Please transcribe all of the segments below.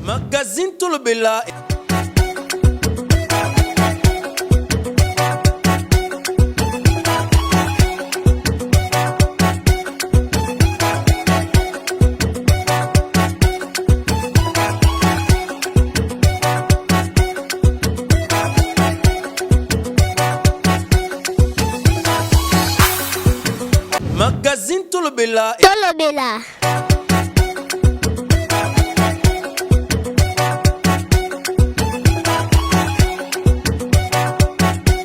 Magazine Tolobela. Magazine Tolobela. Tolobela.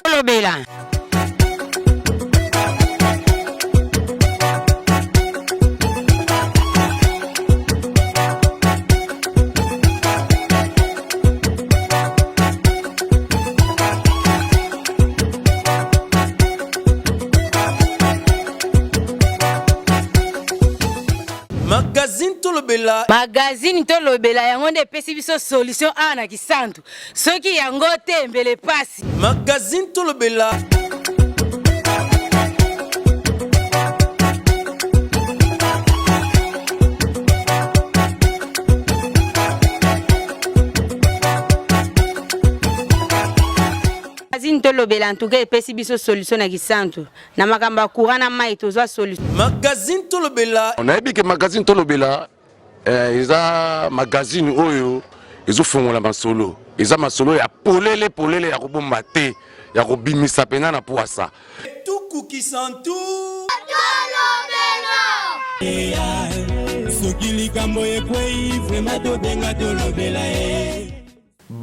Tolobela. Magazine Tolobela. Magazine Tolobela yango nde pesi biso solution ana kisantu. Soki yango te mbele pasi. Magazine Tolobela. Magazine Tolobela en tout cas pesi biso solution na kisantu. Na makamba courant mai tozwa solution. Magazine Tolobela. On a dit que Magazine Tolobela ils a magazine oyo ils ont fait la solo. Ils ont solo ya polele ya kobomba te ya kobimisa pena na poasa. Tout cookie sans tout.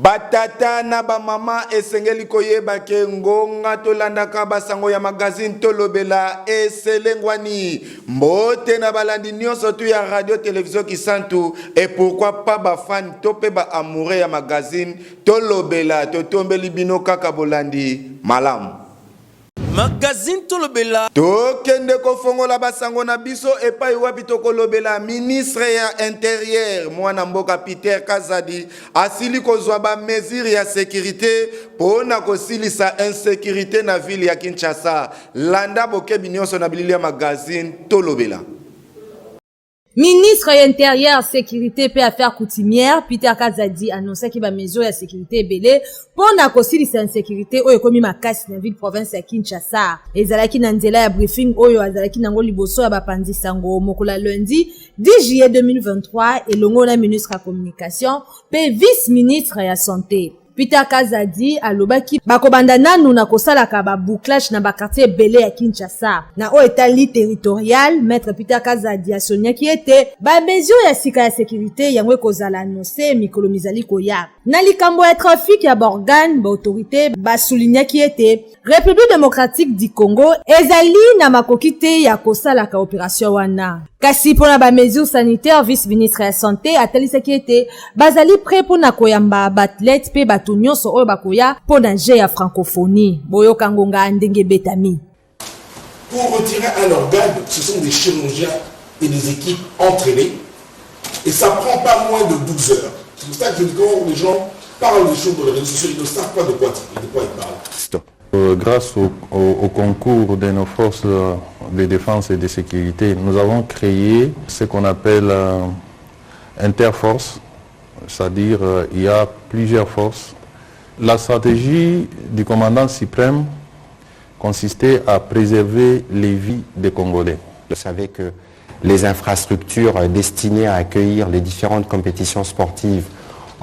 Batata na ba mama esengeli koyeba ke ngonga tolandaka basango ya magazine Tolobela eselengwani mbote na balandi nyonso tu ya radio télévision Kisantu et pourquoi pas ba fan topé ba amoureux ya magazine Tolobela totombeli bino kaka bolandi malamu. Magazine Tolobela. Tokende kofongola basango na biso epai wapi tokolobela ministre ya intérieur mwana mboka Peter Kazadi asili kozwa ba mesure ya sécurité pona kosilisa insécurité na ville ya Kinshasa. Landa bokebi nyonso na bilili ya magazine Tolobela. Ministre intérieur, sécurité et affaires coutumières, Peter Kazadi annonçait qu'il va mesure de sécurité belé pour na kosilisa insécurité oyo komi makasi na ville province ya Kinshasa. Ezalaki na nzela ya briefing oyo azalaki nango liboso ya bapandi sango mokola lundi 10 juillet 2023 elongo na ministre ya communication pe vice-ministre ya santé. Peter Kazadi alobaki bakobanda nanu na kosalaka ba bouclage na ba quartier belé ya Kinshasa. Na o etali territorial, maître Peter Kazadi a sonia qui était ba mesure ya sika ya sécurité yango kozala annoncer mikolo mizali koya. Na likambo ya trafic ya borgane ba autorité ba souligna qui était République démocratique du Congo ezali na makokite ya kosalaka opération wana. Kasi pona ba mesure sanitaire vice-ministre ya santé atalisa qui était bazali prêt pona koyamba bathlète pe batu nyonso oyo bakoya pona jeu ya francophonie boyoka ngonga ndenge betami. Pour retirer un organe, ce sont des chirurgiens et des équipes entraînées et ça prend pas moins de 12 heures. C'est pour ça que quand les gens parlent des choses dans les réseaux sociaux, ils ne savent pas de quoi ils parlent. Grâce au concours de nos forces de défense et de sécurité, nous avons créé ce qu'on appelle interforce, c'est-à-dire il y a plusieurs forces. La stratégie du commandant suprême consistait à préserver les vies des Congolais. Vous savez que les infrastructures destinées à accueillir les différentes compétitions sportives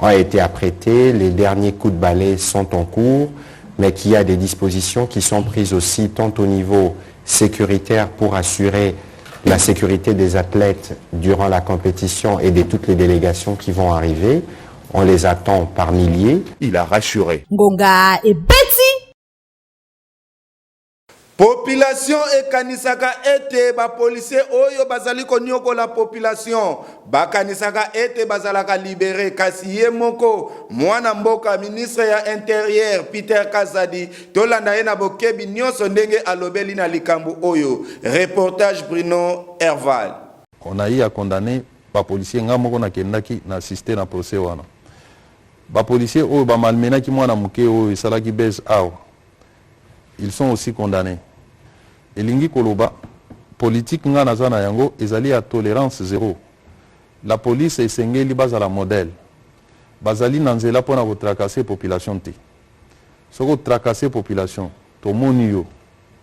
ont été apprêtées, les derniers coups de balai sont en cours, mais qu'il y a des dispositions qui sont prises aussi tant au niveau sécuritaire pour assurer la sécurité des athlètes durant la compétition et de toutes les délégations qui vont arriver. On les attend par milliers. Il a rassuré. Ngonga et Betty. Population ekanisaka ete ba policier oyo bazali konyoko la population bakanisaka ete bazalaka libéré kasi ye moko mwana mboka ministre ya intérieur Peter Kazadi tolanda ye na bokebi nyonso ndenge alobeli na likambo oyo. Reportage Bruno Herval. On a eu à condamner ba policier nga moko na kendaki na assister na procès wana. Ba policier oyo ba malmenaki mwana muke oyo salaki base awa. Ils sont aussi condamnés. Elingi koloba politique nga nazana yango ezali à tolérance zéro. La police esengeli bazala modèle. bazali na nzela mpona kotracasser population te. Soko tracasser population, tomoni yo,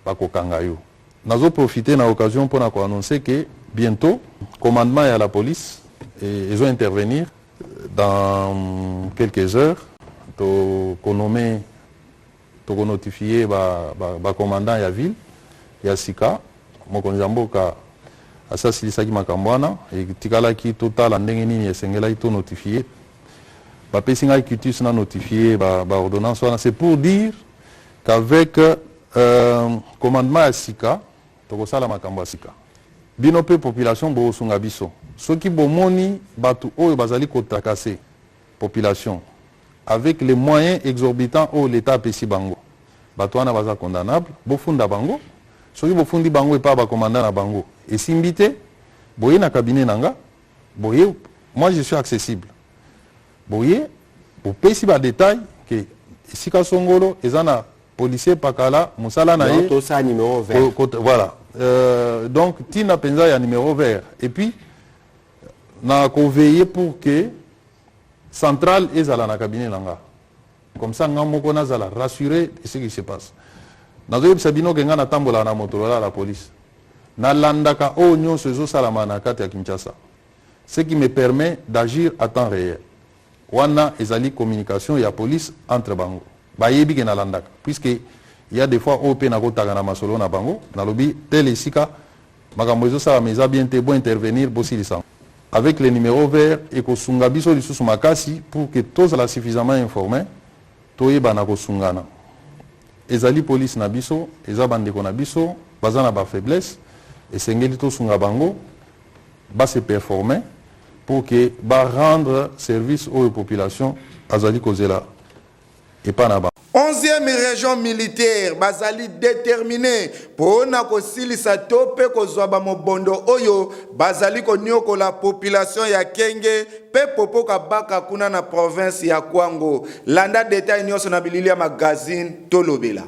bakokanga yo. Nazo profiter na occasion pour annoncer que bientôt, commandement à la police, ils vont intervenir dans quelques heures, pour nommer, pour notifier le commandant à la ville, ya sika, mokonjamboka asasilisaki makambwana, et tikala ki total ndenge nini esengela ito notifié. Ba pesinga kitus na notifié ba ordonnance, c'est pour dire qu'avec commandement à sika, tokosala makambo ya sika. Bino pe population bosunga biso. Soki bomoni batu oyo bazali kotakase population avec les moyens exorbitants au l'état apesi bango. Batu wana baza condamnable, bofunda bango. Soki bofundi bango epa ba commandant na bango. Et simbité, boye na cabinet nanga, boye, moi je suis accessible. Boye, bopesi ba détail que sika songolo ezana policier pakala musala na ye. Ça numéro vert. Voilà. Donc tina penza ya numéro vert. Et puis na ko veiller pour que centrale ezala na cabinet nanga. Comme ça nga moko na zala rassurer de ce qui se passe. Nazo yebisa bino ke nga na tambola na motorola la police. Na landaka o nyonso ezo salama na kati ya Kinshasa. Ce qui me permet d'agir à temps réel. Wana ezali communication ya police entre bango. Bayebi ke na landaka puisque il y a des fois au pe na kotaka na masolo na bango na lobi tel esika makambo ezo sala meza bien te bon intervenir bosilisa avec les numéros verts et kosunga biso lisusu makasi pour que tous la suffisamment informés toyeba na kosungana ezali police na biso eza bandeko na biso baza na ba faiblesse esengeli tosunga bango ba se performer pour que ba rendre service aux populations azali kozela et pas na ba 11e région militaire bazali déterminé pona kosilisa to pe kozwa ba mobondo oyo bazali konioko la population ya Kenge pe popo kabaka kuna na province ya Kwango. Landa détail nyonso na bilili ya magazine Tolobela.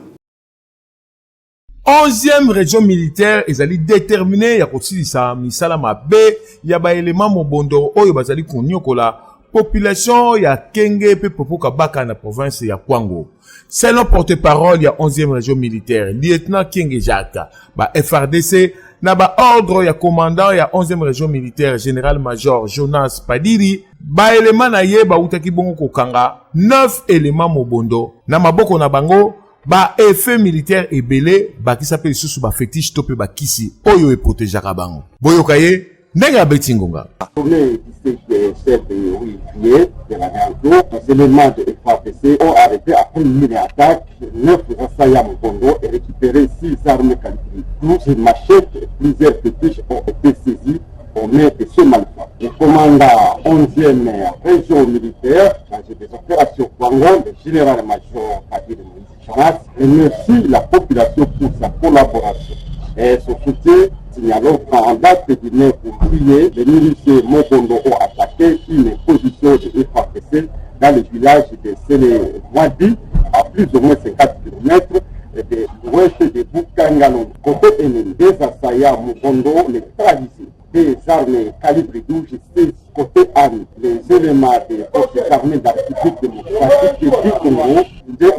11e région militaire ezali déterminé ya kosilisa misala mabe ya ba élément mobondo oyo bazali konioko la population ya Kenge pe popo kabaka na province ya Kwango. C'est le porte-parole ya 11e région militaire, lieutenant Kenge Jacques, ba FRDC, na ba ordre ya commandant ya 11e région militaire, général-major Jonas Padiri, ba élément na ye ba utaki bongo kokanga, 9 éléments mobondo, na maboko na bango, ba effet militaire ebele, ba ki s'appelle sous ba fétiche tope ba kisi, oyo e protégeaka bango. Boyokaye, Nenga Betingonga. Les éléments de FAPC ont arrêté après une mini-attaque 9 assaillants au Congo et récupéré 6 armes calibre 12, une machette et plusieurs fétiches ont été saisis aux mains de ce malfrat. Le commandant 11e région militaire, chargé des opérations Congo, le général-major Kadir Moïse, remercie la population pour sa collaboration et son soutien. Signalons qu'en date du 9 juillet, les miliciens Mokondo ont attaqué une position de FAPC dans le village de Sele-Wadi, à plus ou moins 50 km de l'ouest de Bukangalo. Côté ennemi, des assaillants Mokondo, les traditions, des armes calibre 12, 6 côté armes, les éléments des forces armées de la République démocratique du Congo,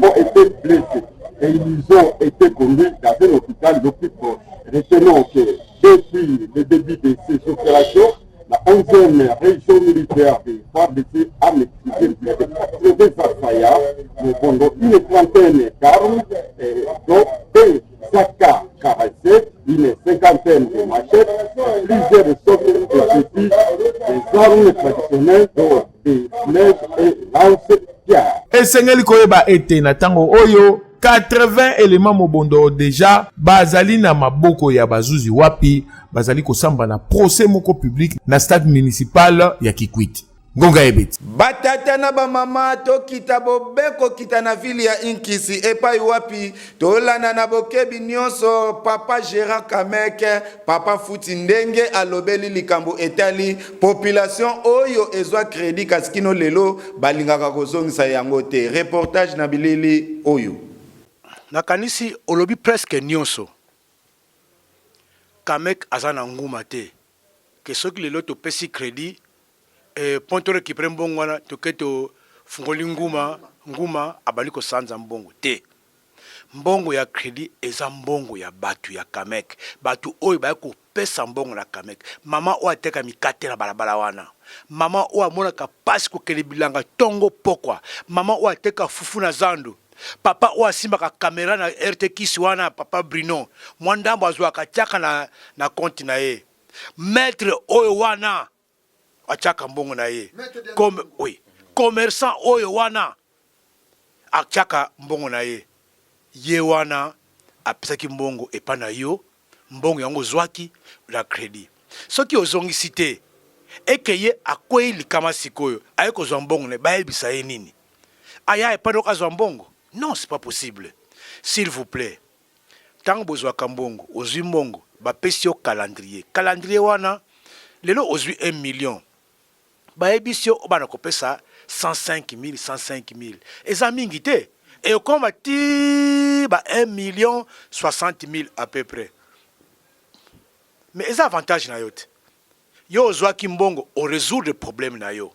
ont été blessés et ils ont été conduits dans un hôpital le plus proche. Retenons que depuis le début de ces opérations, la 11e région militaire de FARDC a maîtrisé plus de 80 assaillants, pendant une trentaine d'armes, dont des AK-47, une cinquantaine de machettes, plusieurs sortes de petits, des armes traditionnelles, dont des flèches et lance-pierres. Et Sengeli Koyeba ete na tango oyo 80 éléments mobondo déjà bazali na maboko ya bazuzi wapi bazali kosamba na procès moko public na stade municipal ya Kikwit. Ngonga ebeti batata na ba mama to kita bobeko kita na ville ya Inkisi epai wapi tolana na bokebi nyonso papa Gérard Kameke papa Futi ndenge alobeli likambo etali population oyo ezwa crédit kaskino lelo balingaka kozongisa yango te. Reportage na bilili oyo nakanisi olobi presque nyonso Kamek azana nguma te ke soki lelo to pesi crédit ponto récupérer mbongo wana toketo fungoli nguma abali ko sanza mbongo te. Mbongo ya crédit eza mbongo ya batu ya Kamek. Batu oyo ba ko pesa mbongo na Kamek. Mama o ateka mikate na balabala wana. Mama o amona ka pasi ko kelebilanga tongo pokwa. Mama o ateka fufu na zandu. Papa o asimba ka kamera na RT Kisi wana papa Bruno. Mwandambo azwa ka tiaka na konti na ye. Maître oyo wana achaka mbongo na ye. Oui. Commerçant oyo wana achaka mbongo na ye. Ye wana apisaki mbongo epana yo mbongo yango zwaki la crédit soki ozongisi te ekeye akwei likama sikoyo aye kozwa mbongo ne bayebisa ye nini aya epana okazwa mbongo non c'est pas possible s'il vous plaît tango bozwaka mbongo ozwi mbongo bapesi yo calendrier wana lelo ozwi 1 million bayebisi yo obana kopesa 105 000 eza mingi te. Et comme a dit 1,60 000 à peu près. Mais les avantages na yote. Yo ozwa kimbongo on résout le problème na yo.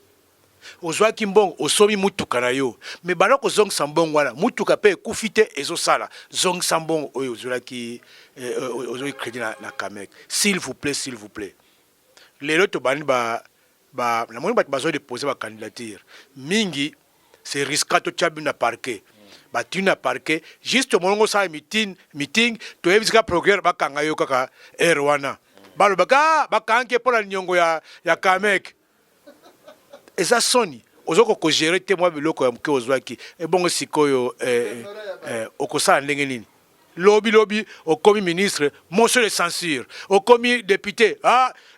Ozwa kimbongo osomi mutuka na yo. Mais baloko zong sambongo wana mutuka pe kufite ezo sala. Zong sambongo oyo ozwa ki ozwa crédit na Kamek. S'il vous plaît. Les autres bani ba la moyen ba besoin de poser ma candidature. Mingi c'est risqué to na parquet. Batuna parquet juste mongo sa meeting to evisa progrès bakanga yo kaka erwana balo baka anke pola nyongo ya Kamek eza soni ozoko ko gérer te moi biloko ya mke ozwaki e bongo sikoyo okosa ndenge nini lobby okomi ministre motion de censure okomi député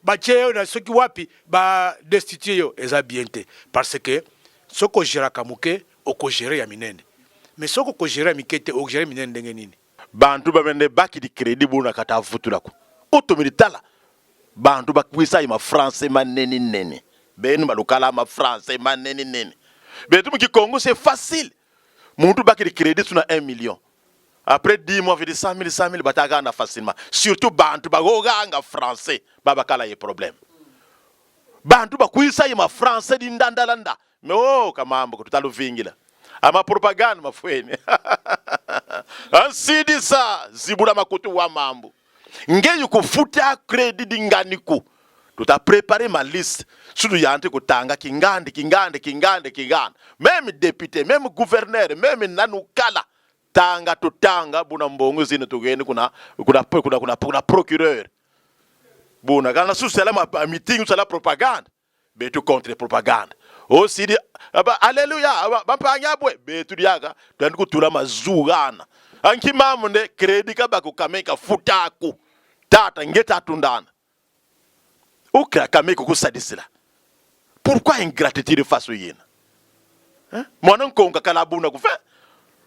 batie na soki wapi ba destituer yo eza bien te parce que soko gérer kamuke oko gérer ya minene. Mais ce que j'ai mikete o gérer minene ndenge nini bantu bamende baki di crédit bona kata vutula ko otomilitala bantu bakwisa ima français maneni nene benu balukala ma français maneni nene betu mu Congo c'est facile muntu baki di crédit suna 1 million après 10 mois vidi 100 000 bataga na facilement surtout bantu bagoganga français babakala ye problème bantu bakwisa ima français di ndandalanda mais oh kamambo tutalo vingila ama propaganda mafweni ansidi sa zibula makutu wa mambo ngeyu kufuta credit dinganiku tuta préparer ma liste sudu yante kutanga kingande même député même gouverneur même nanukala tanga tutanga buna mbongo zine tugende kuna procureur buna kana susela ma meeting sala propaganda betu contre propaganda aussi di alléluia bampanyabwe betu diaga tandi kutula mazugana anki mamunde credit ka bakukameka futaku tata ngeta tundana ukra kameko kusadisila pourquoi ingratitude face yena mwana nkonga kala buna kufa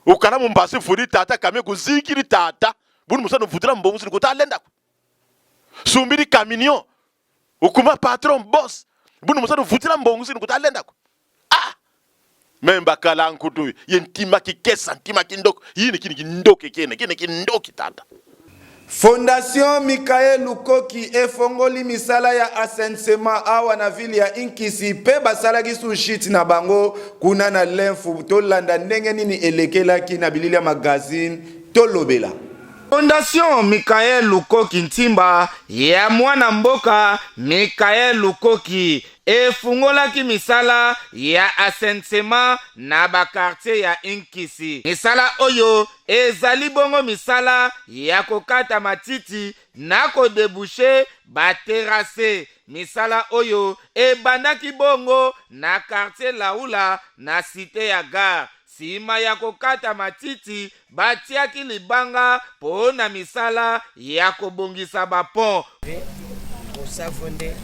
ukala mumbasi furi tata kameko zikiri tata bunu musano vutira mbongo sini kutalenda sumbiri camion ukuma patron boss bunu musano vutira mbongo sini kutalenda memba kala nkutu yentima kikesa ntima kindoko yini kini kindoke kene kindoki tata. Fondation Mikael Lukoki efongoli misala ya asensema awa na vili ya Inkisi pe basala gisu shit na bango kuna na lenfu tolanda ndenge nini elekelaki na bilili ya magazine tolobela. Fondation Mikael Lukoki Ntimba ya mwana mboka Mikael Lukoki efungolaki misala ya asensema na bakartier ya Inkisi. Misala oyo ezali bongo misala ya kokata matiti na kodebouche baterase. Misala oyo ebandaki bongo na quartier Laula na cité ya Gare. Sima ya kokata matiti batiaki libanga po na misala ya kobongisa bapon. Osavonde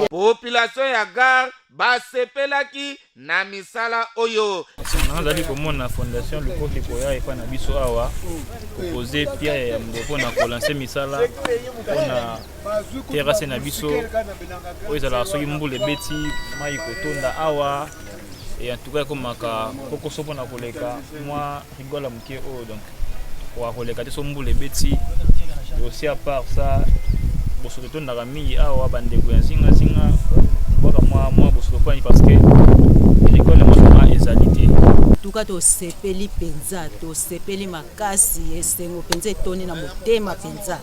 population ya Gare basepelaki na misala oyo. Nazali komona fondation Lukoki koya epa na biso awa proposer pia ya mbopo na kolancer misala pona terrasse na biso oyo ezala soki mbula beti mai kotonda awa et en tout cas comme maka koko sopo na koleka moi rigola muke o donc kwa koleka te sombu le beti et aussi à part ça boso to na rami awa bande ko singa singa boka moi boso ko parce que rigola moi ezalité tout cas to sepeli penza to sepeli makasi esengo penza etoni na motema penza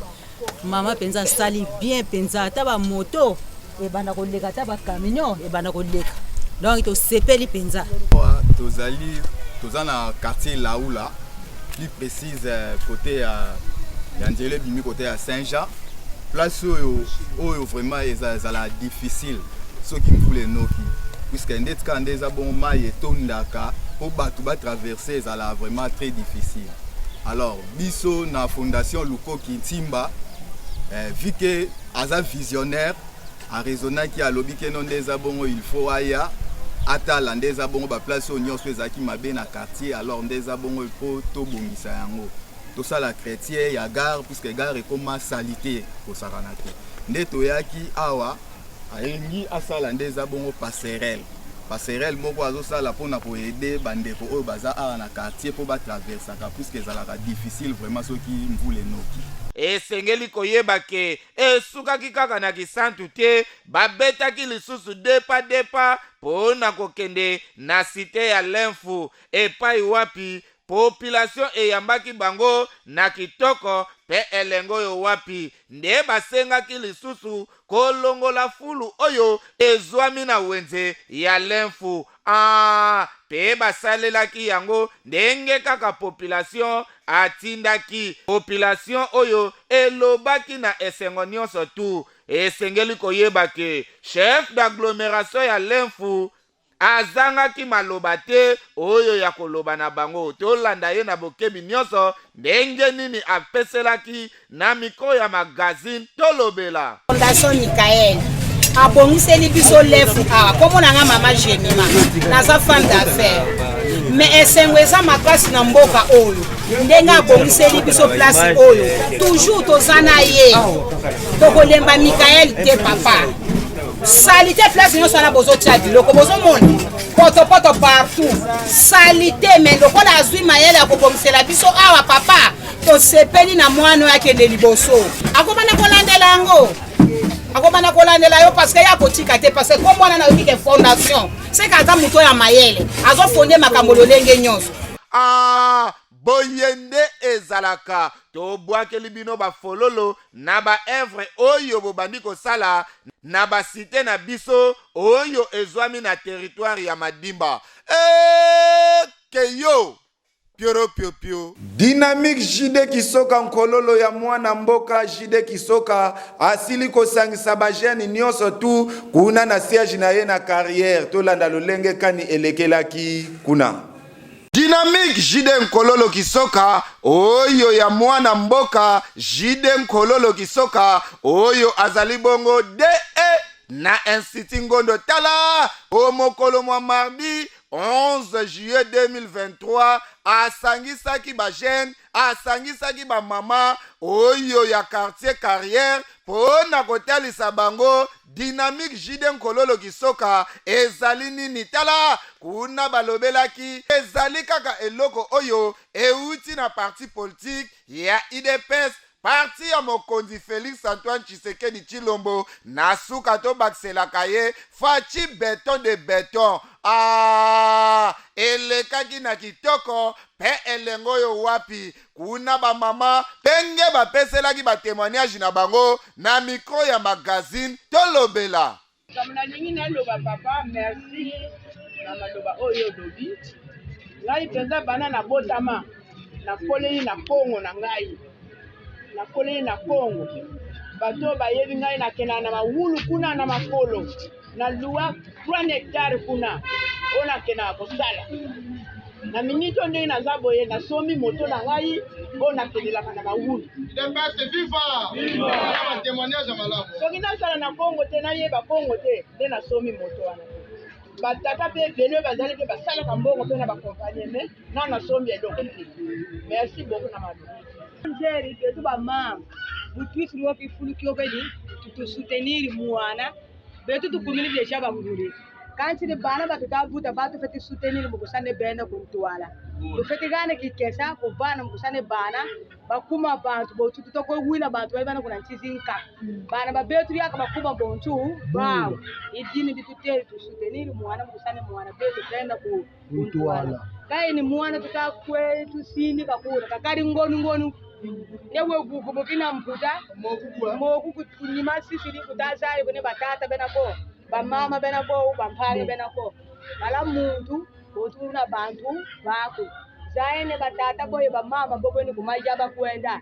mama penza sali bien penza ta ba moto e bana koleka ta ba camion e bana koleka donc to sepeli penza tozali tozana quartier Laoula plus précise côté Yandele bimi côté à Saint-Jean place oyo vraiment ezala difficile ce qui me voulait noki puisque ndetka ndeza bon mai etondaka pour batu ba traverser ezala vraiment très difficile. Alors biso na fondation Luko Kintimba vu que aza visionnaire a raisonné qui a lobby que non ndeza bongo il faut aya atala ndeza bongo ba place au nyonso ezaki mabe na quartier alors ndeza bongo il faut to bongisa yango to sala chrétien ya gare puisque gare est comme salité ko sarana te ndeto yaki awa ayengi asala ndeza bongo passerelle moko azosala pona ko aider bandeko oyo baza awa na quartier po ba traverser puisque ezalaka difficile vraiment soki mvule noki esengeli koyeba ke esukaki kaka na kisantu te babetaki lisusu depa pona kokende na site ya Lemfu epai wapi population eyambaki bango na kitoko pe elengo oyo wapi nde basengaki lisusu kolongola fulu oyo ezwami na wenze ya Lemfu pe basalelaki yango ndenge kaka population atindaki population oyo elobaki na esengo nyonso tu esengeli koyeba ke chef d'agglomération ya Lemfu azangaki maloba te oyo ya koloba na bango tolanda ye na bokebi nyonso ndenge nini apeselaki na mikro ya magazine tolobela Fondation Michael abongiseli biso Lemfu komona nga mama Jemima naza femme d'affaires mais esengo eza makasi na mboka oyo ndenge abongiseli biso place oyo toujours tozana ye tokolemba Michael te papa salité place nyonso na bozo tia biloko bozo mona poto partout salité mais lokola azwi mayele akobongisela biso awa papa tosepeli na mwana yakende liboso akobana kolandela yango akobana kolandela yo parce que ya kotika te parce que ko mwana na yoki fondation c'est kaza muto ya mayele azofonde makambo lolenge nyonso boyende ezalaka tobwakeli bino bafololo na baevre oyo bobandi kosala na basite na biso oyo ezwami na territoire ya Madimba keyo Pio. Dynamique Jide Kisoka nkololo ya mwana mboka Jide Kisoka asili kosangisa bajeni nyonso tu kuna na siège na ye na carrière tolanda lolenge kani elekelaki kuna Dynamique Jide Nkololo Kisoka oyo ya mwana mboka Jide Nkololo Kisoka oyo azali bongo na Institut Ngondo Tala o mokolo mwa mardi 11 juillet 2023 asangisaki ba jeune asangisaki ba mama oyo ya quartier carrière pona kotalisa bango Dynamique Jide Nkololo Kisoka ezali nini tala kuna balobelaki ezali kaka eloko oyo euti na parti politique ya IDPS parti ya mokonzi Félix Antoine Tshisekedi Tshilombo na suka to bakselaka ye faci beton de beton elekaki na kitoko pe elengo yo wapi kuna ba mama penge bapeselaki ba témoignage na bango na micro ya magazine tolobela kamna ningi na loba papa merci na maloba oyo dobi ngai penza bana na botama na koleli na Kongo na ngai na koleli na Kongo bato bayebi ngai na kena na mawulu kuna na makolo na luwa 3 hectares kuna ona kena kosala na minito ndenge naza boye na somi moto na ngai ona kelelaka na mawulu viva témoignage malamu soki nasala na Kongo te nayeba Kongo te nde na somi moto wana batata pe bele bazali ke basalaka mbongo pe na bakompanie me na somi eloko te merci beaucoup na maloba njeri betu bamama butwisi mwoki fulu kiobeli tutusoutenir mwana betu tukumili deja bangule kanti de bana ba ta buta ba to feti soutenir mu kusane bena kuntuala to feti gane kikesa ko bana mu kusane bana ba kuma bantu bo tutu to ko wina bantu ba bana kuna chizinka bana ba betu yaka ba kuma bontu wow idini bitute to soutenir mwana mu kusane mwana betu tenda ku kuntuala kai ni mwana tuka kwetu sini kakura kakari ngonu yewe gugu bokina mputa moku kunyima sisi ni kutaza ibone batata benako ba mama benako ba mpale benako bala muntu otuna bantu bako zaene batata boye ba mama bobone kumaja bakwenda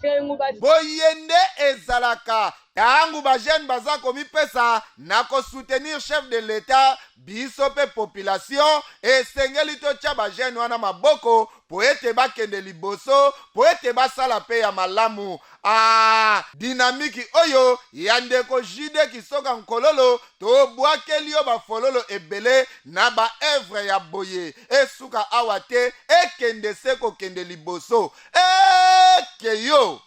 sengu basi boyende ezalaka tangu ba jeune baza komipesa na ko soutenir chef de l'état biso pe population esengeli totia ba jeune wana maboko po ete bakende liboso po ete basala pe ya malamu dinamiki oyo ya ndeko jide kisoka nkololo tobwakeli yo bafololo ebele na ba evre ya boye esuka awa te ekende se kokende liboso ekeyo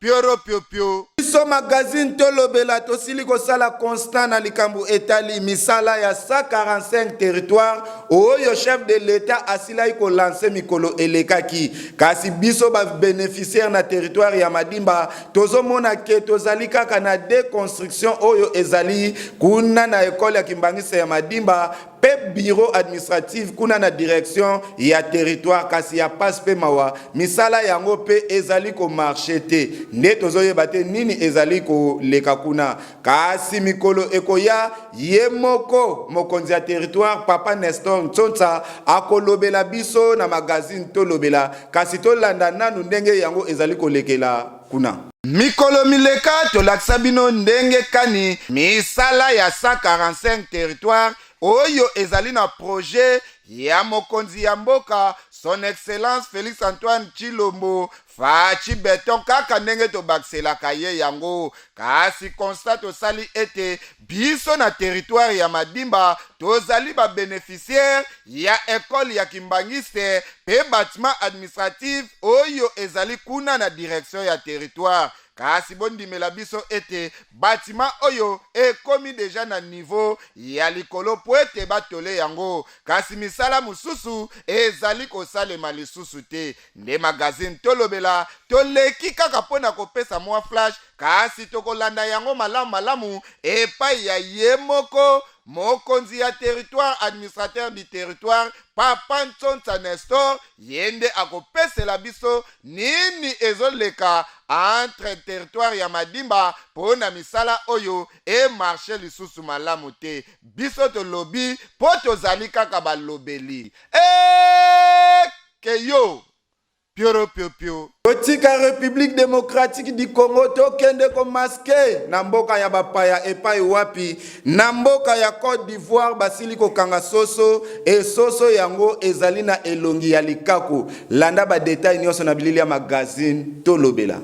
pioro pio biso magazine tolobela tosili kosala constant na likambo etali misala ya 145 territoire oyo chef de l'état asilai ko lancer mikolo elekaki kasi biso ba bénéficiaire na territoire ya Madimba tozomona ke tozali kaka na déconstruction oyo ezali kuna na école ya Kimbangisa ya Madimba pe bureau administratif kuna na direction ya territoire kasi ya passe pe mawa misala yango pe ezali ko marché te nde tozoyeba te nini ezali ko leka kuna kasi mikolo ekoya ye moko mokonzi ya territoire papa Nestor Ntsonsa akolobela biso na magazine tolobela kasi tolanda nanu ndenge yango ezali ko lekela kuna mikolo mileka tolakisa bino ndenge kani misala ya 145 territoire oyo ezali na projet ya mokonzi ya mboka son excellence Félix Antoine Tshilombo fachi beton kaka ndenge tobakselaka ye yango kasi constat tosali ete biso na territoire ya Madimba tozali ba bénéficiaire ya école ya Kimbangiste pe bâtiment administratif oyo ezali kuna na direction ya territoire kasi bondimela biso ete bâtiment oyo ekomi deja na niveau ya likolo po ete batole yango kasi misala mususu ezali kosalema lisusu te nde magazine tolobela toleki kaka pona kopesa mwa flash kasi tokolanda yango malamu epai ya ye moko mokonzi ya territoire administrateur du territoire papa Ntsonsa Nestor yende akopesela biso nini ezoleka entre territoire ya Madimba pona misala oyo e marché lisusu malamu te biso tolobi po tozali kaka balobeli keyo pio Botika République démocratique du Congo tokende ko maske na mboka ya bapaya epai wapi na mboka ya Côte d'Ivoire basili ko kanga soso e soso yango ezali na elongi ya likaku landa ba détail nyonso na bilili ya magazine tolobela.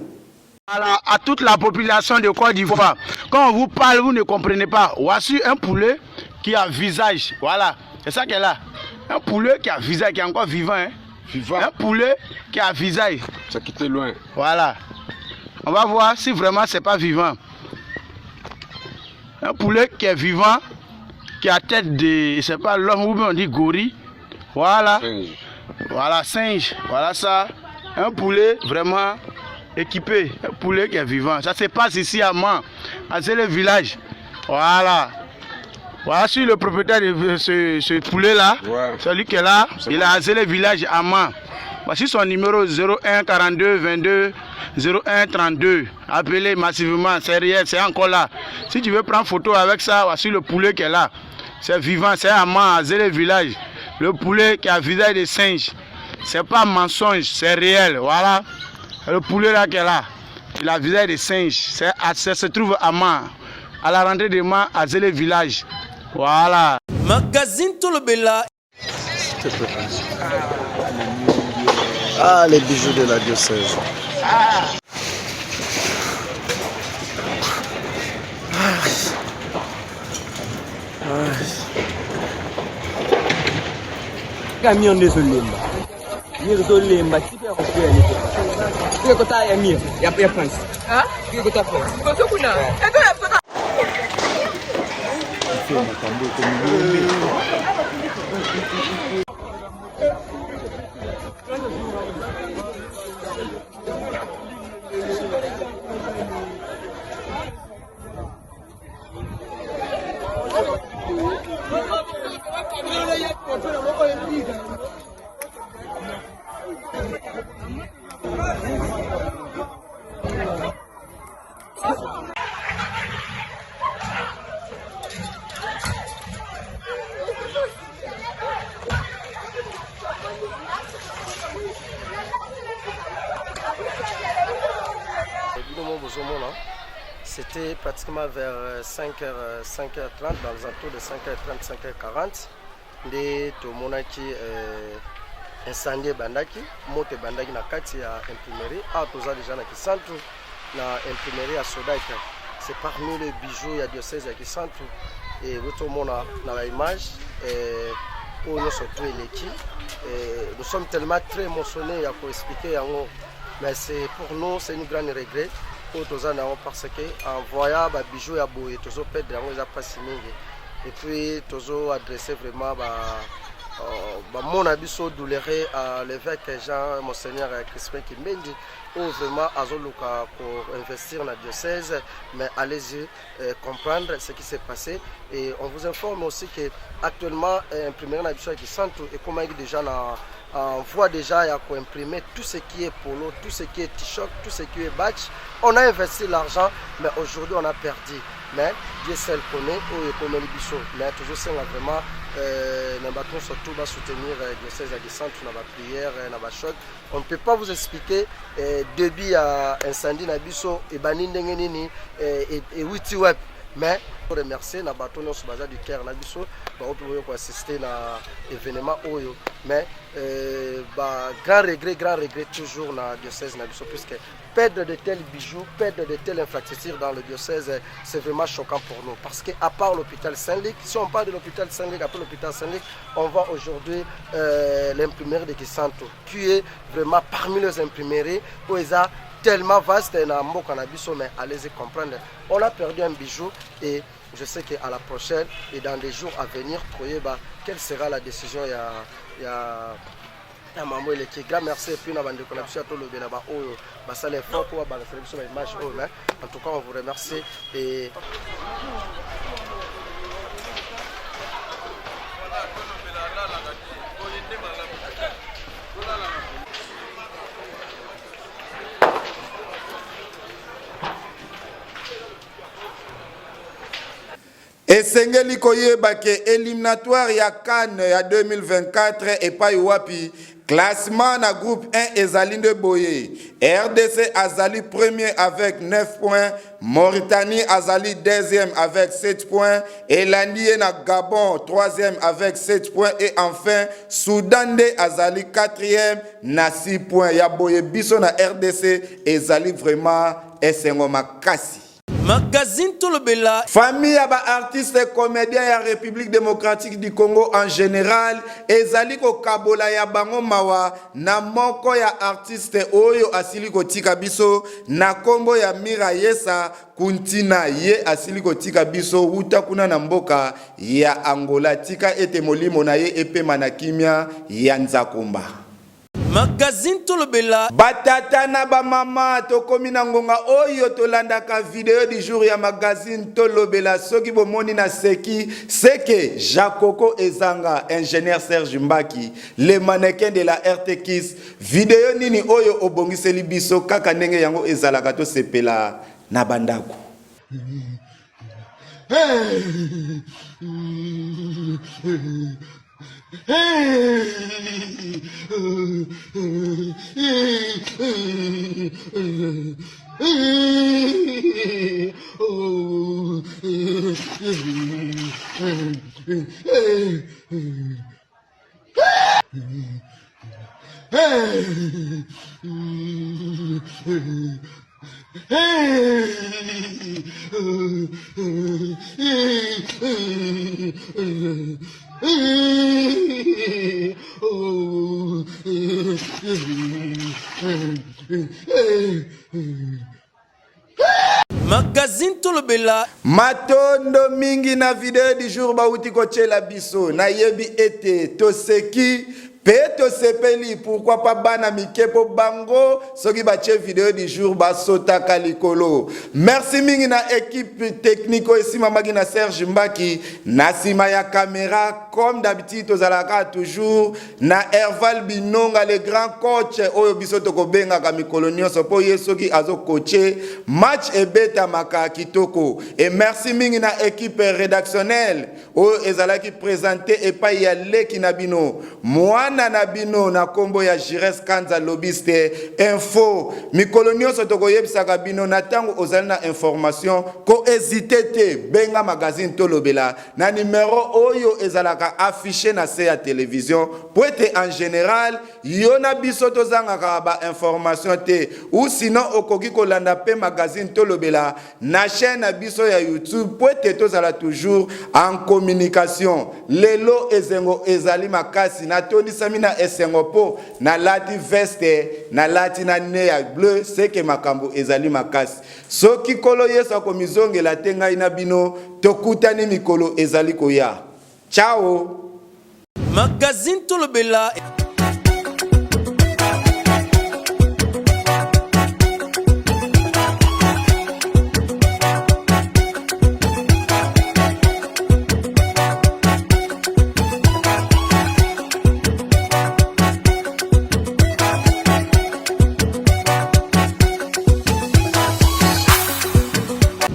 Alors, à toute la population de Côte d'Ivoire, quand on vous parle, vous ne comprenez pas. Voici un poulet qui a visage. Voilà, c'est ça qu'elle a. Un poulet qui a visage, qui est encore vivant. Hein? Vivant. Un poulet qui a visage. Ça qui était loin. Voilà. On va voir si vraiment c'est pas vivant. Un poulet qui est vivant, qui a tête de, je sais pas, l'homme ou bien on dit gorille. Voilà. Singe. Voilà, singe. Voilà ça. Un poulet vraiment équipé. Un poulet qui est vivant. Ça se passe ici à Man, à le village. Voilà. Voici le propriétaire de ce poulet-là, ouais. Celui qui est là, il a asé le village à Man. Voici son numéro 01 42 22 01 32. Appelez massivement, c'est réel, c'est encore là. Si tu veux prendre photo avec ça, voici le poulet qui est là. C'est vivant, c'est à Man, asé le village. Le poulet qui a visage de singe. C'est pas mensonge, c'est réel. Voilà. Le poulet là qui est là, il a visage de singe. Ça se trouve à Man, à la rentrée de Man, asé le village. Voilà. Magazine Tolobela. Ah, les bijoux de la diocèse. Camion de Zolimba. Mire Zolimba, tu peux refaire les choses. Tu peux t'aller à Mire, il y a pas de. Ah? Tu peux t'appeler. fait makambo ekomi C'était pratiquement vers 5h30, dans les alentours de 5h30, 5h40. Nde tomonaki incendie bandaki, moto bandaki na kati ya imprimerie. Ah, toza déjà na Kisantu, na imprimerie à Sodak. C'est parmi les bijoux ya diocèse ya Kisantu. Et vous tomona dans la image, où nous sommes tous les nous sommes tellement très émotionnés pour expliquer yango. Mais c'est pour nous, c'est une grande regret. Parce qu'en voyant les bijoux et les bijoux, et puis toujours adresser vraiment mon abisso douloureux à l'évêque Jean Monseigneur Crispin Kimbendi, où vraiment Azoluka pour investir dans la diocèse, mais allez-y comprendre ce qui s'est passé. Et on vous informe aussi qu'actuellement, imprimer la bijoux qui sont et comment il déjà on voit déjà il y a quoi imprimer tout ce qui est polo, tout ce qui est t-shirt, tout ce qui est badge. On a investi l'argent, mais aujourd'hui on a perdu. Mais Dieu seul connaît où est comme les bijoux. Mais toujours c'est vraiment nous battons surtout va soutenir diocèse à Gisantu dans la prière, dans la choc. On ne peut pas vous expliquer début à incendie na biso et banindengeni et witi web. Mais pour remercier na bateau non baza du cœur na biso ba pour assister na événement oyo mais grand regret toujours na diocèse na biso puisque perdre de tels bijoux, perdre de telles infrastructures dans le diocèse, c'est vraiment choquant pour nous parce que à part l'hôpital Saint-Luc, si on parle de l'hôpital Saint-Luc, après l'hôpital Saint-Luc, on voit aujourd'hui l'imprimerie de Kisantu qui est vraiment parmi les imprimeries où ils ont tellement vaste na mboka na biso, mais allez-y comprendre, on a perdu un bijou et je sais qu'à la prochaine et dans les jours à venir, quelle sera la décision il y a maman il est grand merci et puis na bande connexion tout le bien là-bas oh bah ça les fort pour la sélection image oh mais en tout cas on vous remercie et esengeli koyeba ke éliminatoire ya CAN ya 2024 epai wapi classement na groupe 1 ezali nde boye RDC azali premier avec 9 points, Mauritanie azali deuxième avec 7 points, Elandi na Gabon troisième avec 7 points et enfin Soudan de azali quatrième na 6 points. Ya boye biso na RDC ezali vraiment esengo makasi. Magazine Tolobela. Famille ya ba artiste et comédien ya République démocratique du Congo en général ezali ko kabola ya bango mawa na moko ya artiste oyo asili ko tika biso na kombo ya Mira Yesa Kuntina ye asili ko tika biso uta kuna na mboka ya Angola tika ete molimo na ye epema na kimia ya Nzakomba. Magazine Tolobela. Batata na ba mama tokomi na ngonga oyo tolandaka video du jour ya magazine Tolobela soki bomoni na seki seke Jakoko Ezanga ingénieur Serge Mbaki le mannequin de la RTX video nini oyo obongiseli biso kaka ndenge yango ezalaka to sepela na bandako. magazine tolobela matondo mingi na video du jour bauti kochela biso na yebi ete toseki Peto sepeli, pourquoi pas bana mikepo bango, soki bache vidéo du jour basota kalikolo. Merci mingi na équipe technique ici mamaki na Serge Mbaki, na sima ya caméra comme d'habitude ozalaka toujours na Herval Binonga le grand coach oyo biso toko benga ka mikolo nyonso po yesoki azo coacher match ebeta maka kitoko. Et merci mingi na équipe rédactionnelle oyo ezalaki présenté et pa ya leki na bino. Na bino na kombo ya Jires Kanza lobiste info mikolo nyonso tokoyebisaka bino na tango ozali na information ko hésiter te benga magazine tolobela na numéro oyo ezalaka affiché na se ya télévision pour être en général yona biso tozangaka ba information te ou sinon okoki kolanda pe magazine tolobela na chaîne na biso ya YouTube pour être tozala toujours en communication lelo ezengo ezali makasi na toni samina esengopo na lati veste na lati na nea bleu seke makambo ezali makasi soki kolo yesu akomizongela te ngai na bino tokutani mikolo ezali koya ciao magazine tolobela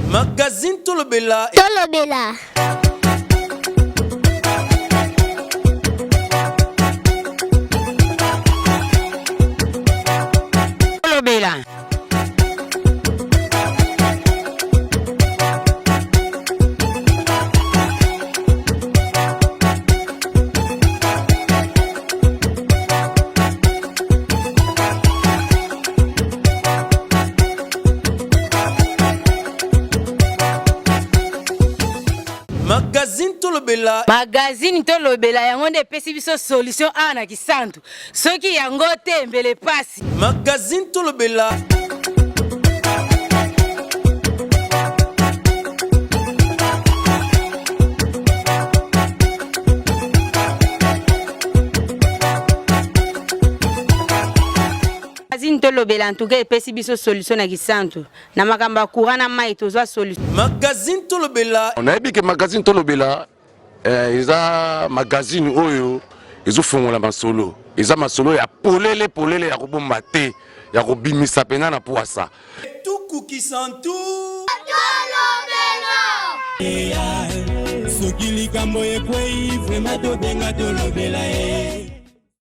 magazine tolobela tolobela tolobela magazine tolobela magazine tolobela yango nde epesi biso solution a na kisantu soki yango te mbele pasi magazine tolobela magazine tolobela en tout cas epesi biso solution na kisantu na makambo ya courant na mai tozwa solution magazine tolobela on a dit que magazine tolobela eza magazine oyo ezofongola masolo eza masolo ya polele ya kobomba te ya kobimisa pena na poasa tukuki santu soki likambo ekwei vraimen tobenga tolobela